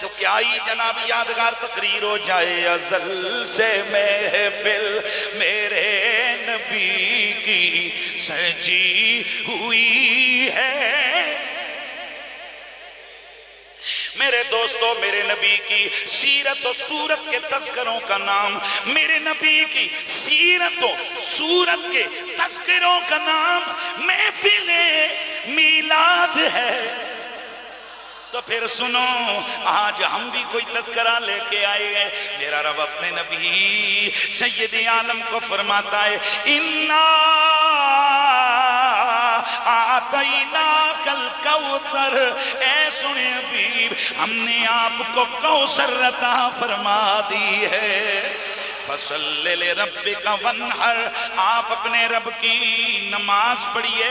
تو کیا ہی جناب یادگار تقریر ہو جائے ازل سے محفل میرے نبی کی سجی ہوئی ہے۔ میرے دوستو، میرے نبی کی سیرت و صورت کے تذکروں کا نام، میرے نبی کی سیرت و صورت کے تذکروں کا نام محفل میلاد ہے۔ تو پھر سنو، آج ہم بھی کوئی تذکرہ لے کے آئے ہیں۔ میرا رب اپنے نبی سید عالم کو فرماتا ہے اِنَّا آتَيْنَاكَ الْكَوْثَرَ، اے سنے حبیب ہم نے آپ کو کوثر عطا فرما دی ہے۔ فَصَلِّ لِرَبِّكَ وَانْحَرْ، آپ اپنے رب کی نماز پڑھیے،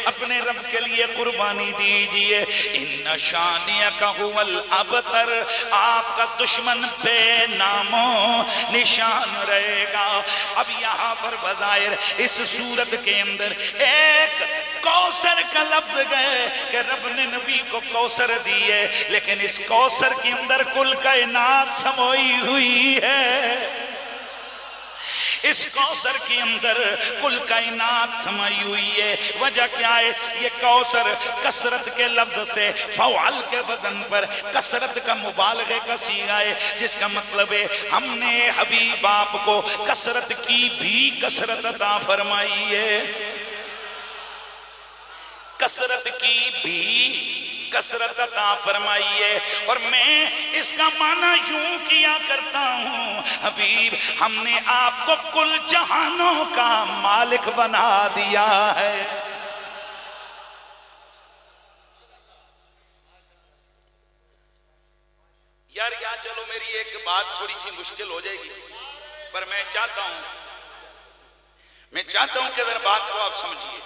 اپنے رب کے لیے قربانی دیجئے۔ اِنَّ شَانِئَكَ هُوَ الْأَبْتَرُ، آپ کا دشمن بے نام و نشان رہے گا۔ اب یہاں پر بظاہر اس صورت کے اندر ایک کوثر کا لفظ گئے کہ رب نے نبی کو کوثر دیے، لیکن اس کوثر کے اندر کل کائنات سموئی ہوئی ہے۔ اس کوثر کے اندر کل کائنات سمائی ہوئی ہے۔ وجہ کیا ہے؟ یہ کوثر کثرت کے لفظ سے فعل کے وزن پر کثرت کا مبالغے کا صیغہ ہے، جس کا مطلب ہے ہم نے حبیب آپ کو کثرت کی بھی کثرت عطا فرمائی ہے، کثرت کی بھی کثرت عطا فرمائی ہے۔ اور میں اس کا معنی یوں کیا کرتا ہوں، حبیب ہم نے آپ کو کل جہانوں کا مالک بنا دیا ہے۔ یار چلو میری ایک بات تھوڑی سی مشکل ہو جائے گی، پر میں چاہتا ہوں کہ اگر بات کو آپ سمجھیے۔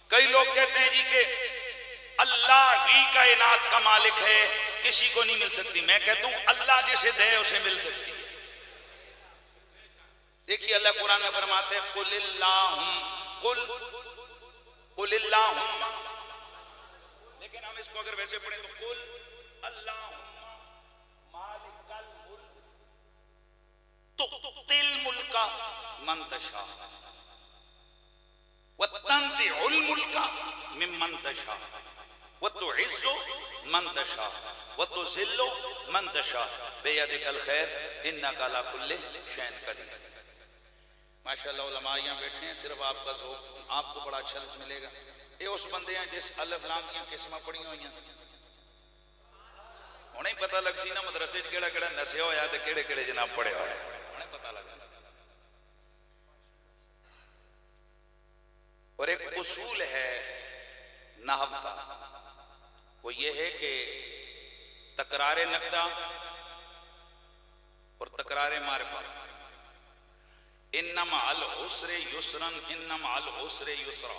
کئی لوگ کہتے ہیں جی کہ اللہ ہی کائنات کا مالک ہے، کسی کو نہیں مل سکتی۔ میں کہتا ہوں اللہ جسے دے اسے مل سکتی ہے۔ دیکھیے اللہ قرآن میں فرماتے ہیں قُلِ اللہم، لیکن ہم اس کو اگر ویسے پڑھیں تو قُلِ اللہم مالک الملک تُؤْتِي الملک من تشاء وَتَنزِعُ الْمُلْكَ مِمَّنْ تَشَاءُ وَتُعِزُّ مَنْ تَشَاءُ وَتُذِلُّ مَنْ تَشَاءُ بِيَدِكَ الْخَيْرُ إِنَّكَ عَلَى كُلِّ شَيْءٍ قَدِيرٌ۔ ماشاءاللہ علماء یہاں بیٹھے ہیں، صرف آپ کا ذوق آپ کو بڑا اچھا ملے گا۔ یہ اس بندے ہیں جس الف لام کی قسمہ پڑھی ہوئی ہیں، انہیں پتہ لگ سی نا مدرسے کیڑا کیڑا نسیا ہویا تے کیڑے کیڑے جناب پڑھے ہوئے ہیں، انہیں پتہ لگا۔ اور ایک اصول ہے نحو کا، وہ یہ ہے کہ تکرار نکرہ اور تکرار معرفہ، ان مع العسر یسرا ان مع العسر یسرا۔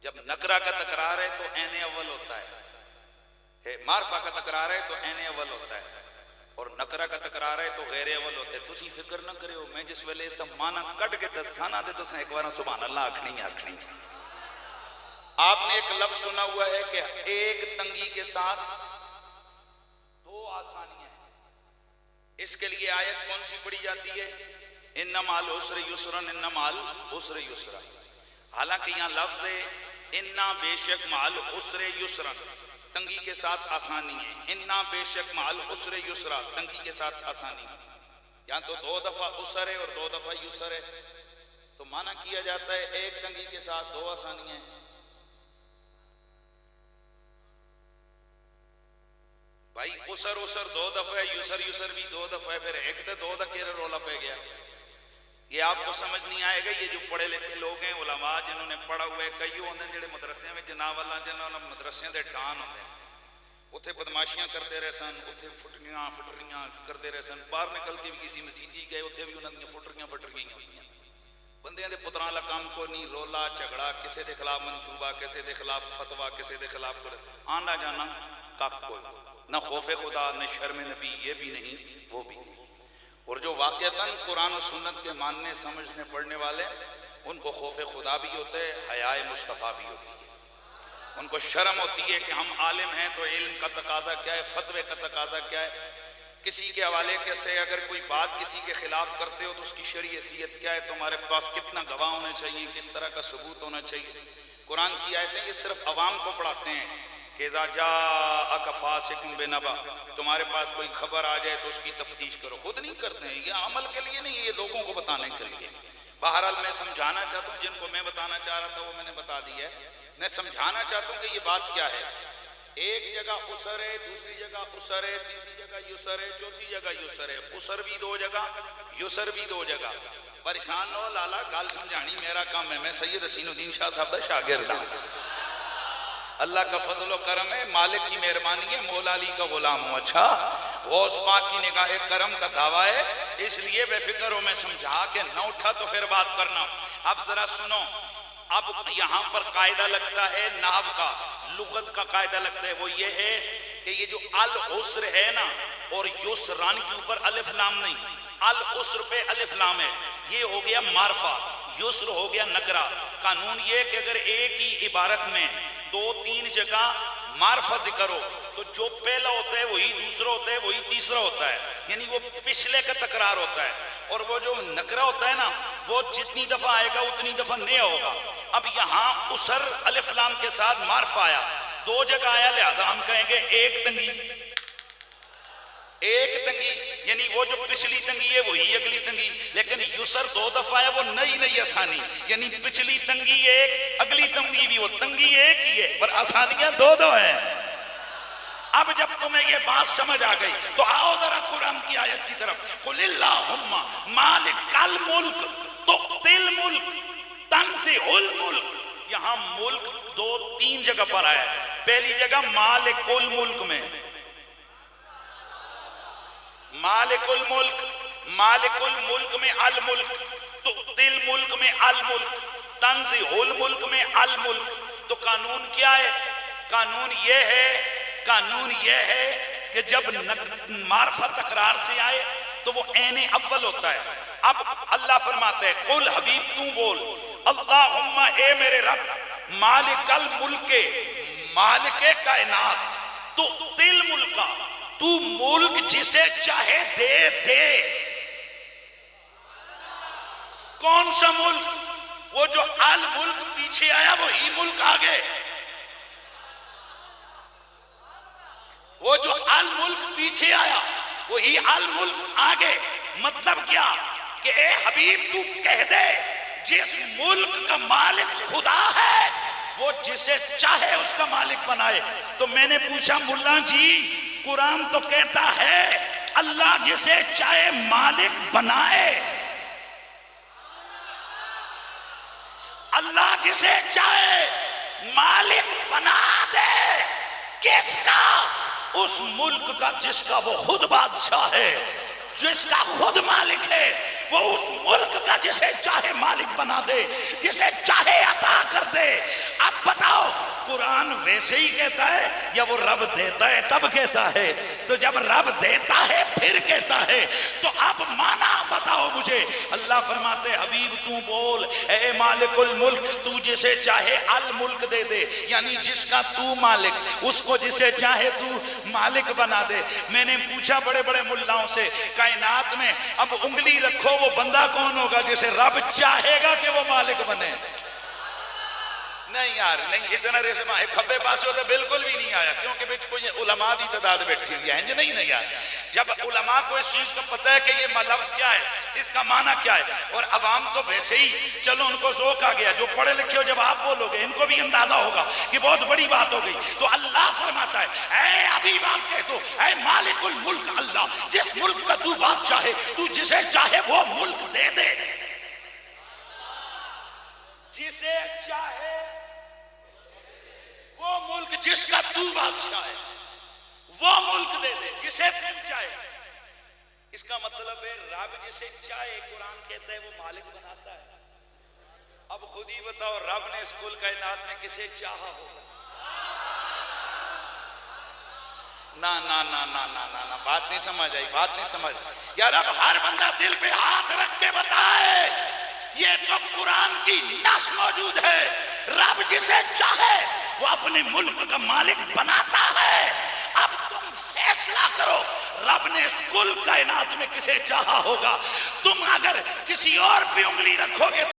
جب نکرہ کا تکرار ہے تو عین اول ہوتا ہے، معرفہ کا تکرار ہے تو عین اول ہوتا ہے، اور نکرہ کا تکرار ہے تو غیر اول ہوتا ہے۔ تسی فکر نہ کرے ہو، میں جس ویلے اس کا معنی کٹ کے دسانا دے تو ایک بار سبحان اللہ آکھنی آکھنی۔ آپ نے ایک لفظ سنا ہوا ہے کہ ایک تنگی کے ساتھ دو آسانیاں ہیں، اس کے لیے آیت کون سی پڑھی جاتی ہے؟ ان مع العسر یسرا ان مع العسر یسرا۔ حالانکہ یہاں لفظ ہے انا بے شک مع العسر یسرا، تنگی کے ساتھ آسانی ہے، انا بے شک مع العسر یسرا، تنگی کے ساتھ آسانی ہے۔ یہاں تو دو دفعہ عسر ہے اور دو دفعہ یسر ہے، تو معنی کیا جاتا ہے ایک تنگی کے ساتھ دو آسانی ہیں۔ بھائی عسر دو دفعہ ہے، یسر بھی دو دفعہ ہے، پھر ایک تے دو دا کیرے رولا پہ گیا۔ یہ آپ کو سمجھ نہیں آئے گا۔ یہ جو پڑھے لکھے لوگ ہیں، علماء جنہوں نے پڑھا ہوا ہے، کئی ہوندے جڑے مدرسے میں جناب اللہ جنہوں نے مدرسے دے ڈان ہوندے ہیں، اتھے بدماشیاں کرتے رہے سن، اتھے فٹریاں کرتے رہے سن، باہر نکل کے بھی کسی مسیجی گئے، اتھے بھی انہوں نے فٹریاں ہوئی ہیں۔ بندیاں دے پتراں لا کام کو نہیں، رولا جھگڑا، کسے دے خلاف منصوبہ، کسے دے خلاف فتوہ، کسے دے خلاف آنا جانا کاک کوئی، نہ خوف خدا نہ شرم نبی، یہ بھی نہیں وہ بھی نہیں۔ اور جو واقعتاً قرآن و سنت کے ماننے سمجھنے پڑھنے والے، ان کو خوف خدا بھی ہوتا ہے، حیاء مصطفیٰ بھی ہوتی ہے۔ ان کو شرم ہوتی ہے کہ ہم عالم ہیں تو علم کا تقاضا کیا ہے، فتوے کا تقاضا کیا ہے، کسی کے حوالے سے اگر کوئی بات کسی کے خلاف کرتے ہو تو اس کی شرعی حیثیت کیا ہے، تمہارے پاس کتنا گواہ ہونا چاہیے، کس طرح کا ثبوت ہونا چاہیے۔ قرآن کی آیتیں یہ صرف عوام کو پڑھاتے ہیں کہ اذا جاءک فاسق بنبأ، تمہارے پاس کوئی خبر آ جائے تو اس کی تفتیش کرو، خود نہیں کرتے ہیں، یہ عمل کے لیے نہیں، یہ لوگوں کو بتانے کے لیے۔ بہرحال میں سمجھانا چاہتا ہوں، جن کو میں بتانا چاہ رہا تھا وہ میں نے بتا دیا ہے، میں سمجھانا چاہتا ہوں کہ یہ بات کیا ہے۔ ایک جگہ اسر ہے، دوسری جگہ اسر ہے، تیسری جگہ یسر ہے، چوتھی جگہ یسر ہے، اسر بھی دو جگہ، یسر بھی دو جگہ۔ پریشان نہ ہو لالا، گال سمجھانی میرا کام ہے، میں سید حسین الدین شاہ صاحب کا شاگرد ہوں، اللہ کا فضل و کرم ہے، مالک کی مہربانی ہے، مولا علی کا غلام ہوں۔ اچھا، غوث پاک کی نگاہ کرم کا دعویٰ ہے، اس لیے بے فکر ہو، میں سمجھا کے نہ اٹھا تو پھر بات کرنا۔ اب ذرا سنو، اب یہاں پر قاعدہ لگتا ہے نحو کا، لغت کا قاعدہ لگتا ہے، وہ یہ ہے کہ یہ جو العسر ہے نا، اور یسران کے اوپر الف لام نہیں، العسر پہ الف لام ہے، یہ ہو گیا معرفہ، یسر ہو گیا نکرہ۔ قانون یہ کہ اگر ایک ہی عبارت میں دو تین جگہ معرفہ ذکر ہو تو جو پہلا ہوتا ہے وہی دوسرا ہوتا ہے، وہی تیسرا ہوتا ہے، یعنی وہ پچھلے کا تکرار ہوتا ہے، اور وہ جو نکرہ ہوتا ہے نا وہ جتنی دفعہ آئے گا اتنی دفعہ نیا ہوگا۔ اب یہاں اسر الف لام کے ساتھ معرفہ آیا، دو جگہ آیا، لہذا ہم کہیں گے ایک تنگی، ایک تنگی، یعنی وہ جو پچھلی تنگی ہے وہی اگلی تنگی، لیکن یسر دو دفعہ ہے، وہ نئی آسانی، یعنی پچھلی تنگی ایک، اگلی تنگی بھی، وہ تنگی ایک ہی ہے پر آسانیاں دو دو ہیں۔ اب جب تمہیں یہ بات سمجھ آ گئی تو آؤ ذرا قرآن کی آیت کی طرف، قل اللہم مالک الملک تؤتی الملک تنزع الملک۔ یہاں ملک دو تین جگہ پر آیا ہے، پہلی جگہ مالک الملک میں، مالک الملک، مالک الملک میں الملک، تؤتی الملک میں الملک، تنزع الملک میں الملک۔ تو قانون کیا ہے؟ قانون یہ ہے کہ جب معرفہ تکرار سے آئے تو وہ عین اول ہوتا ہے۔ اب اللہ فرماتے ہیں قل حبیب تو بول، اللہم اے میرے رب، مالک الملک، مالک کائنات، تؤتی الملک، تو ملک جسے چاہے دے دے۔ کون سا ملک؟ وہ جو الملک پیچھے آیا وہی ملک آگے، وہ جو الملک پیچھے آیا وہی الملک آگے۔ مطلب کیا کہ اے حبیب تو کہہ دے جس ملک کا مالک خدا ہے وہ جسے چاہے اس کا مالک بنائے۔ تو میں نے پوچھا ملا جی قرآن تو کہتا ہے اللہ جسے چاہے مالک بنائے، اللہ جسے چاہے مالک بنا دے، کس کا؟ اس ملک کا جس کا وہ خود بادشاہ ہے، جس کا خود مالک ہے، وہ اس ملک کا جسے چاہے مالک بنا دے، جسے چاہے عطا کر دے۔ اب بتاؤ قرآن ویسے ہی کہتا ہے یا وہ رب دیتا ہے تب کہتا ہے؟ تو جب رب دیتا ہے پھر کہتا ہے تو اب مانا بتاؤ مجھے۔ اللہ فرماتے حبیب تو بول، اے مالک الملک، تو جسے چاہے الملک دے دے، یعنی جس کا تو مالک اس کو جسے چاہے تو مالک بنا دے۔ میں نے پوچھا بڑے بڑے ملاؤں سے کائنات میں اب انگلی رکھو وہ بندہ کون ہوگا جسے رب چاہے گا کہ وہ مالک بنے؟ نہیں یار نہیں، اتنا ریسے ماں کھبے پاسے ہوتا بالکل بھی نہیں آیا، کیونکہ بیچ کوئی علماء دی تعداد بیٹھی ہوئی ہے جو نہیں یار۔ جب علماء کو اس چیز کا پتہ ہے کہ یہ لفظ کیا ہے، اس کا معنی کیا ہے، اور عوام تو ویسے ہی چلو ان کو ذوق آ گیا، جو پڑھے لکھے ہو جب آپ بولو گے ان کو بھی اندازہ ہوگا کہ بہت بڑی بات ہو گئی۔ تو اللہ فرماتا ہے اے حبیب آپ کہہ دو، اے مالک الملک اللہ، جس ملک کا تو بادشاہ ہے تو جسے چاہے وہ ملک دے دے، جسے چاہے وہ ملک جس کا تو بادشاہ ہے وہ ملک دے دے، جسے پھر چاہے۔ اس کا مطلب ہے رب جسے چاہے قرآن کہتا ہے وہ مالک بناتا ہے۔ اب خود ہی بتاؤ رب نے اس کل کائنات میں کسے چاہا ہوگا؟ نا نا نا نا نا نا نا، بات نہیں سمجھ آئی، بات نہیں سمجھ۔ یار اب ہر بندہ دل پہ ہاتھ رکھ کے بتائے، یہ تو قرآن کی نص موجود ہے، رب جسے چاہے وہ اپنے ملک کا مالک بناتا ہے. اب تم فیصلہ کرو, رب نے اس کل کائنات میں کسے چاہا ہوگا. تم اگر کسی اور پہ انگلی رکھو گے